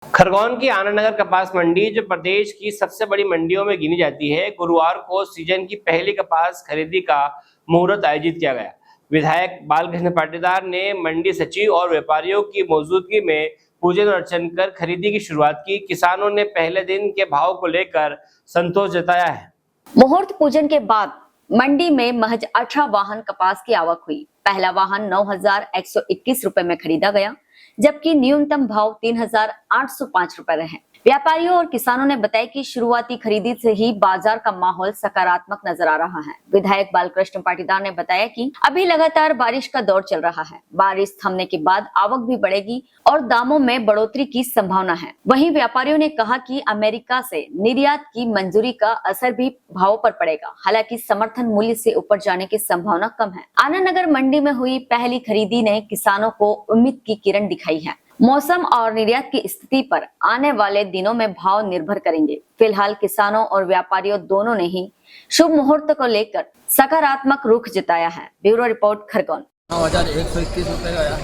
खरगोन की आनंद नगर कपास मंडी, जो प्रदेश की सबसे बड़ी मंडियों में गिनी जाती है, गुरुवार को सीजन की पहली कपास खरीदी का मुहूर्त आयोजित किया गया। विधायक बालकृष्ण पाटीदार ने मंडी सचिव और व्यापारियों की मौजूदगी में पूजन अर्चन कर खरीदी की शुरुआत की। किसानों ने पहले दिन के भाव को लेकर संतोष जताया है। मुहूर्त पूजन के बाद मंडी में महज 18 वाहन कपास की आवक हुई। पहला वाहन 9,121 रुपए में खरीदा गया, जबकि न्यूनतम भाव 3,805 रुपए रहे। व्यापारियों और किसानों ने बताया कि शुरुआती खरीदी से ही बाजार का माहौल सकारात्मक नजर आ रहा है। विधायक बालकृष्ण पाटीदार ने बताया कि अभी लगातार बारिश का दौर चल रहा है। बारिश थमने के बाद आवक भी बढ़ेगी और दामों में बढ़ोतरी की संभावना है। वहीं व्यापारियों ने कहा कि अमेरिका से निर्यात की मंजूरी का असर भी भावों पर पड़ेगा। हालांकि समर्थन मूल्य से ऊपर जाने की संभावना कम है। आनंद नगर मंडी में हुई पहली खरीदी ने किसानों को उम्मीद की किरण दिखाई है। मौसम और निर्यात की स्थिति पर आने वाले दिनों में भाव निर्भर करेंगे। फिलहाल किसानों और व्यापारियों दोनों ने ही शुभ मुहूर्त को लेकर सकारात्मक रुख जताया है। Bureau report, Khargone. 9,121 रुपए का,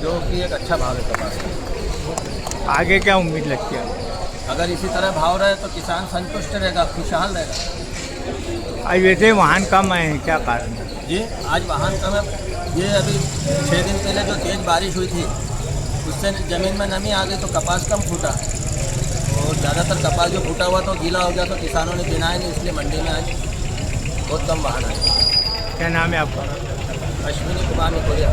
जो कि एक अच्छा भाव है कपास का। आगे क्या उम्मीद लगती है? अगर इसी तरह भाव रहे तो किसान संतुष्ट रहेगा, खुशहाल रहेगा। आज वैसे वाहन कम आए हैं, क्या कारण है? जी, आज वाहन कम है। ये अभी 6 दिन पहले जो तेज बारिश हुई थी, उससे ज़मीन में नमी आ गई तो कपास कम फूटा, और ज़्यादातर कपास जो फूटा हुआ तो गीला हो गया, तो किसानों ने गिनाया नहीं, इसलिए मंडी में आज बहुत कम वाहन आए। क्या नाम है आपका? अश्विनी कुमार निकोरिया।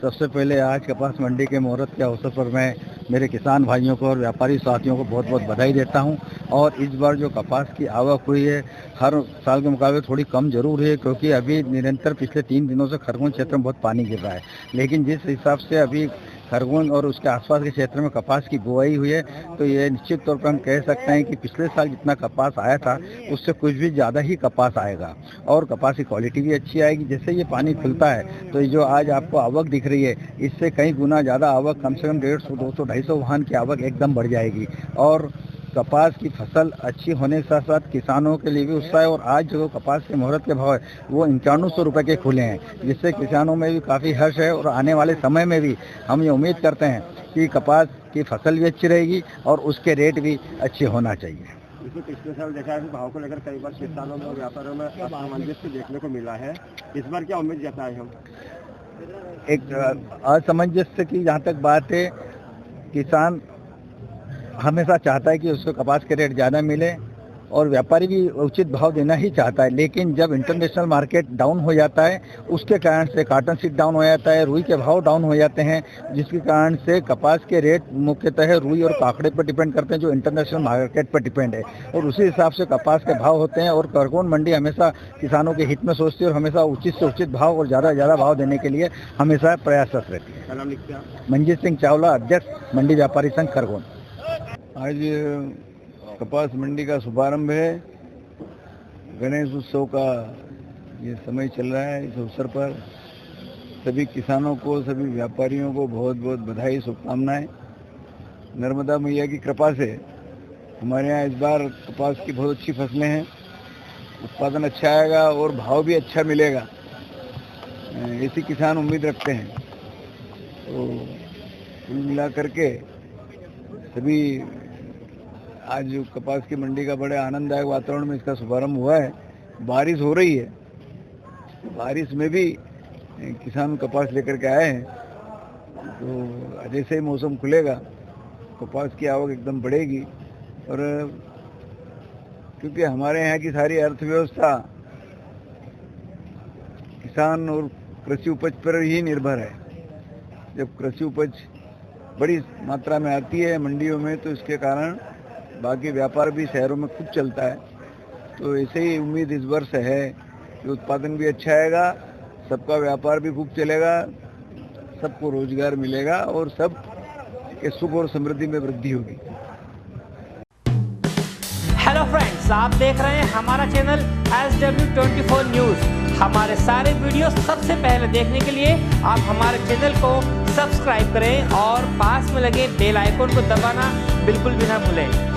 सबसे पहले आज कपास मंडी के मुहूर्त के अवसर पर मैं मेरे किसान भाइयों को और व्यापारी साथियों को बहुत बहुत बधाई देता हूं। और इस बार जो कपास की आवक हुई है, हर साल के मुकाबले थोड़ी कम जरूर है, क्योंकि अभी निरंतर पिछले 3 दिनों से खरगोन क्षेत्र में बहुत पानी गिर रहा है। लेकिन जिस हिसाब से अभी खरगोन और उसके आसपास के क्षेत्र में कपास की बुआई हुई है, तो ये निश्चित तौर पर हम कह सकते हैं कि पिछले साल जितना कपास आया था उससे कुछ भी ज़्यादा ही कपास आएगा, और कपास की क्वालिटी भी अच्छी आएगी। जैसे ये पानी खुलता है तो ये जो आज आपको आवक दिख रही है, इससे कई गुना ज़्यादा आवक, कम से कम 150, 200, 250 वाहन की आवक एकदम बढ़ जाएगी। और कपास की फसल अच्छी होने के साथ साथ किसानों के लिए भी उत्साह है। और आज जो कपास के मुहूर्त के भाव है वो 9100 रुपये के खुले हैं, जिससे किसानों में भी काफ़ी हर्ष है। और आने वाले समय में भी हम ये उम्मीद करते हैं कि कपास की फसल भी अच्छी रहेगी और उसके रेट भी अच्छे होना चाहिए। इसमें पिछले साल देखा है भाव को लेकर कई बार किसानों में और व्यापारियों में असमंजस देखने को मिला है। इस बार क्या उम्मीद जताए हम? एक असमंजस की जहाँ तक बात है, किसान हमेशा चाहता है कि उसको कपास के रेट ज़्यादा मिले, और व्यापारी भी उचित भाव देना ही चाहता है। लेकिन जब इंटरनेशनल मार्केट डाउन हो जाता है, उसके कारण से कॉटन सीड डाउन हो जाता है, रुई के भाव डाउन हो जाते हैं, जिसके कारण से कपास के रेट मुख्यतः रुई और काकड़े पर डिपेंड करते हैं, जो इंटरनेशनल मार्केट पर डिपेंड है, और उसी हिसाब से कपास के भाव होते हैं। और खरगोन मंडी हमेशा किसानों के हित में सोचती है और हमेशा उचित से उचित भाव और ज़्यादा से ज़्यादा भाव देने के लिए हमेशा प्रयासरत रहती है। मंजीत सिंह चावला, अध्यक्ष मंडी व्यापारी संघ, खरगोन। आज कपास मंडी का शुभारंभ है। गणेश उत्सव का ये समय चल रहा है। इस अवसर पर सभी किसानों को, सभी व्यापारियों को बहुत बहुत बधाई, शुभकामनाएं। नर्मदा मैया की कृपा से हमारे यहाँ इस बार कपास की बहुत अच्छी फसलें हैं, उत्पादन अच्छा आएगा और भाव भी अच्छा मिलेगा, ऐसी किसान उम्मीद रखते हैं। तो कुल मिला करके सभी आज जो कपास की मंडी का बड़े आनंददायक वातावरण में इसका शुभारंभ हुआ है। बारिश हो रही है, बारिश में भी किसान कपास लेकर के आए हैं। तो जैसे ही मौसम खुलेगा कपास की आवक एकदम बढ़ेगी। और क्योंकि हमारे यहाँ की सारी अर्थव्यवस्था किसान और कृषि उपज पर ही निर्भर है। जब कृषि उपज बड़ी मात्रा में आती है मंडियों में, तो इसके कारण बाकी व्यापार भी शहरों में खूब चलता है। तो ऐसे ही उम्मीद इस वर्ष है कि उत्पादन भी अच्छा आएगा, सबका व्यापार भी खूब चलेगा, सबको रोजगार मिलेगा और सब के सुख और समृद्धि में वृद्धि होगी। हेलो फ्रेंड्स, आप देख रहे हैं हमारा चैनल SW24 न्यूज़। हमारे सारे वीडियो सबसे पहले देखने के लिए आप हमारे चैनल को सब्सक्राइब करें और पास में लगे बेल आइकन को दबाना बिल्कुल भी ना भूलें।